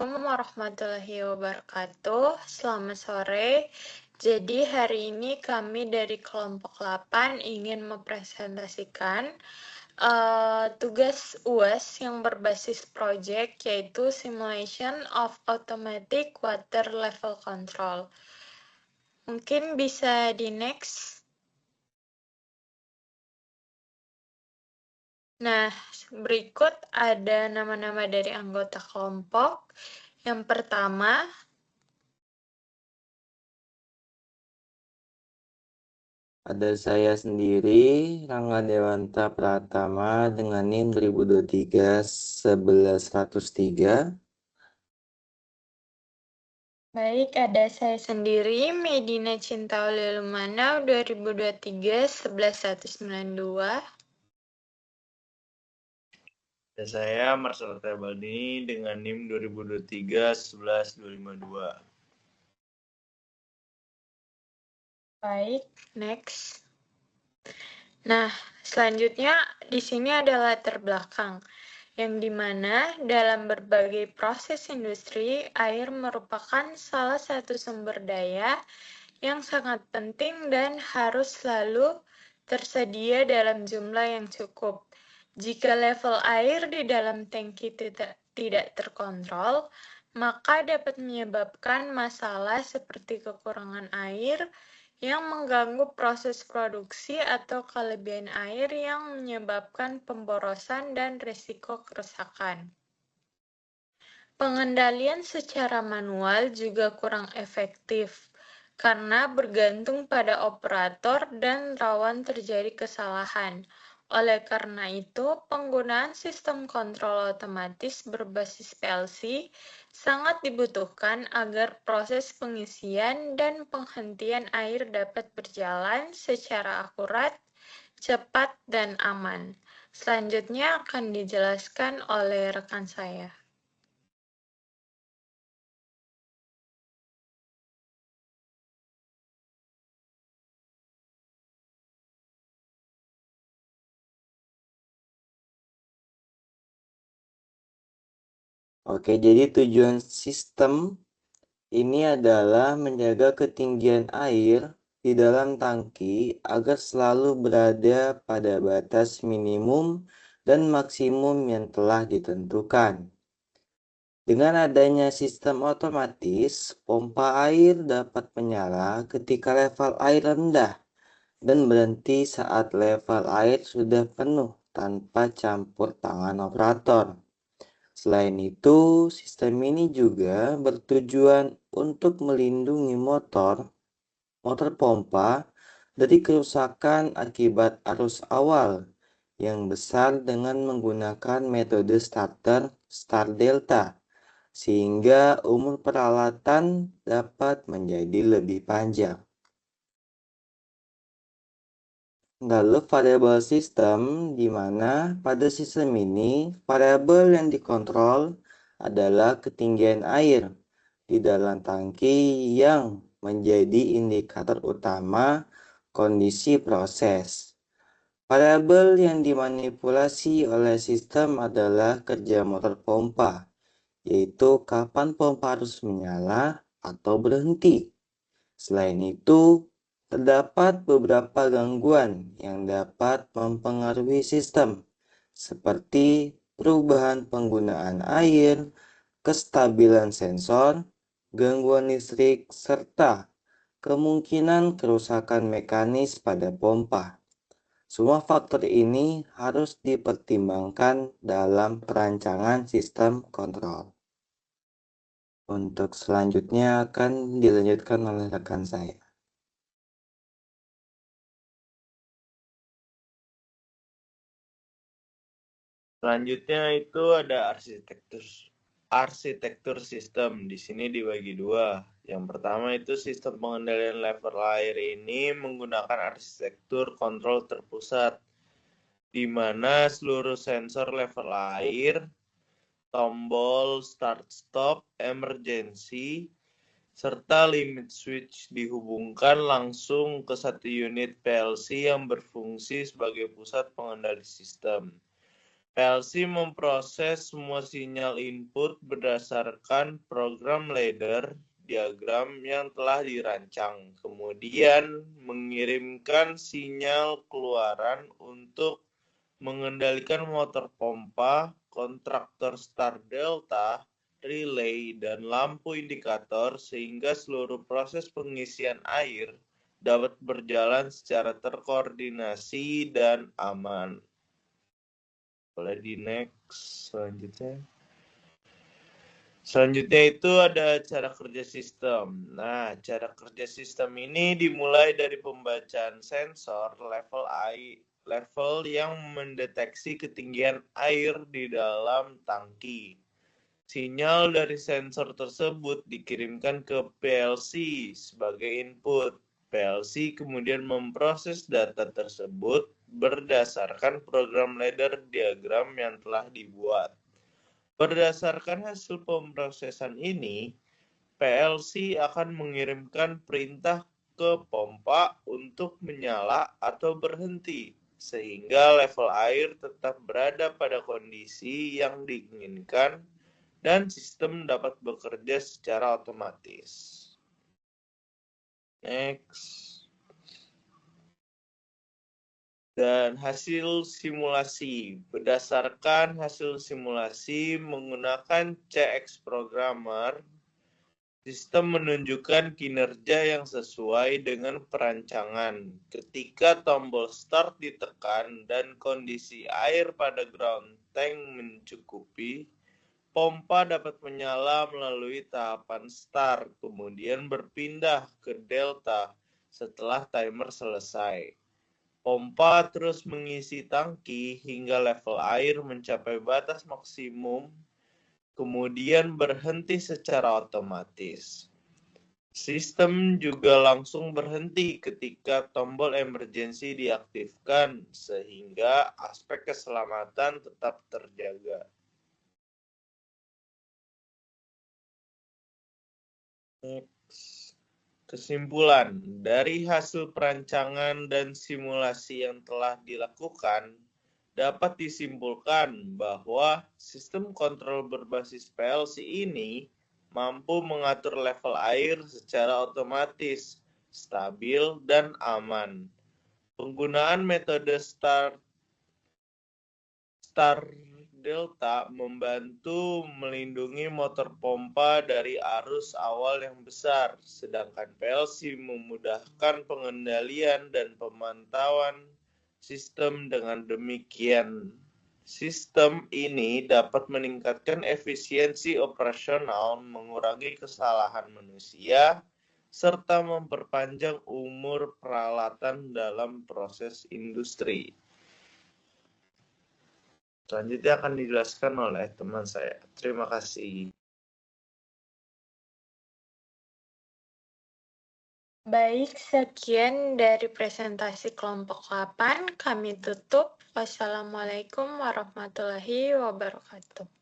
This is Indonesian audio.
Assalamualaikum warahmatullahi wabarakatuh. Selamat sore. Jadi hari ini kami dari kelompok 8 ingin mempresentasikan tugas UAS yang berbasis project yaitu Simulation of Automatic Water Level Control. Mungkin bisa di next. Nah, berikut ada nama-nama dari anggota kelompok. Yang pertama, ada saya sendiri, Rangga Dewanta Pratama dengan NIM 2023 11103. baik, ada saya sendiri, Medina Cinta Lumana 2023 11192. Dan saya Marcel Tebaldi dengan NIM 2023 11252. Baik, next. Nah, selanjutnya di sini ada latar belakang, yang dimana dalam berbagai proses industri, air merupakan salah satu sumber daya yang sangat penting dan harus selalu tersedia dalam jumlah yang cukup. Jika level air di dalam tangki tidak terkontrol, maka dapat menyebabkan masalah seperti kekurangan air yang mengganggu proses produksi atau kelebihan air yang menyebabkan pemborosan dan risiko kerusakan. Pengendalian secara manual juga kurang efektif karena bergantung pada operator dan rawan terjadi kesalahan. Oleh karena itu, penggunaan sistem kontrol otomatis berbasis PLC sangat dibutuhkan agar proses pengisian dan penghentian air dapat berjalan secara akurat, cepat, dan aman. Selanjutnya akan dijelaskan oleh rekan saya. Oke, jadi tujuan sistem ini adalah menjaga ketinggian air di dalam tangki agar selalu berada pada batas minimum dan maksimum yang telah ditentukan. Dengan adanya sistem otomatis, pompa air dapat menyala ketika level air rendah dan berhenti saat level air sudah penuh tanpa campur tangan operator. Selain itu, sistem ini juga bertujuan untuk melindungi motor pompa dari kerusakan akibat arus awal yang besar dengan menggunakan metode starter start delta, sehingga umur peralatan dapat menjadi lebih panjang. Lalu variabel sistem, di mana pada sistem ini variabel yang dikontrol adalah ketinggian air di dalam tangki yang menjadi indikator utama kondisi proses. Variabel yang dimanipulasi oleh sistem adalah kerja motor pompa, yaitu kapan pompa harus menyala atau berhenti. Selain itu, terdapat beberapa gangguan yang dapat mempengaruhi sistem, seperti perubahan penggunaan air, kestabilan sensor, gangguan listrik, serta kemungkinan kerusakan mekanis pada pompa. Semua faktor ini harus dipertimbangkan dalam perancangan sistem kontrol. Untuk selanjutnya akan dilanjutkan oleh rekan saya. Selanjutnya itu ada arsitektur sistem. Di sini dibagi dua. Yang pertama itu sistem pengendalian level air ini menggunakan arsitektur kontrol terpusat, di mana seluruh sensor level air, tombol start-stop, emergency, serta limit switch dihubungkan langsung ke satu unit PLC yang berfungsi sebagai pusat pengendali sistem. PLC memproses semua sinyal input berdasarkan program ladder diagram yang telah dirancang, kemudian mengirimkan sinyal keluaran untuk mengendalikan motor pompa, kontraktor start delta, relay, dan lampu indikator sehingga seluruh proses pengisian air dapat berjalan secara terkoordinasi dan aman. Boleh di next selanjutnya. Selanjutnya itu ada cara kerja sistem. Nah, cara kerja sistem ini dimulai dari pembacaan sensor level yang mendeteksi ketinggian air di dalam tangki. Sinyal dari sensor tersebut dikirimkan ke PLC sebagai input. PLC kemudian memproses data tersebut berdasarkan program ladder diagram yang telah dibuat. Berdasarkan hasil pemrosesan ini, PLC akan mengirimkan perintah ke pompa untuk menyala atau berhenti, sehingga level air tetap berada pada kondisi yang diinginkan dan sistem dapat bekerja secara otomatis. Next. Dan hasil simulasi. Berdasarkan hasil simulasi menggunakan CX Programmer, sistem menunjukkan kinerja yang sesuai dengan perancangan. Ketika tombol start ditekan dan kondisi air pada ground tank mencukupi, pompa dapat menyala melalui tahapan start, kemudian berpindah ke delta setelah timer selesai. Pompa terus mengisi tangki hingga level air mencapai batas maksimum, kemudian berhenti secara otomatis. Sistem juga langsung berhenti ketika tombol emergency diaktifkan, sehingga aspek keselamatan tetap terjaga. Kesimpulan, dari hasil perancangan dan simulasi yang telah dilakukan, dapat disimpulkan bahwa sistem kontrol berbasis PLC ini mampu mengatur level air secara otomatis, stabil, dan aman. Penggunaan metode start delta membantu melindungi motor pompa dari arus awal yang besar, sedangkan PLC memudahkan pengendalian dan pemantauan sistem. Dengan demikian, sistem ini dapat meningkatkan efisiensi operasional, mengurangi kesalahan manusia, serta memperpanjang umur peralatan dalam proses industri. Selanjutnya akan dijelaskan oleh teman saya. Terima kasih. Baik, sekian dari presentasi kelompok 8. Kami tutup. Wassalamualaikum warahmatullahi wabarakatuh.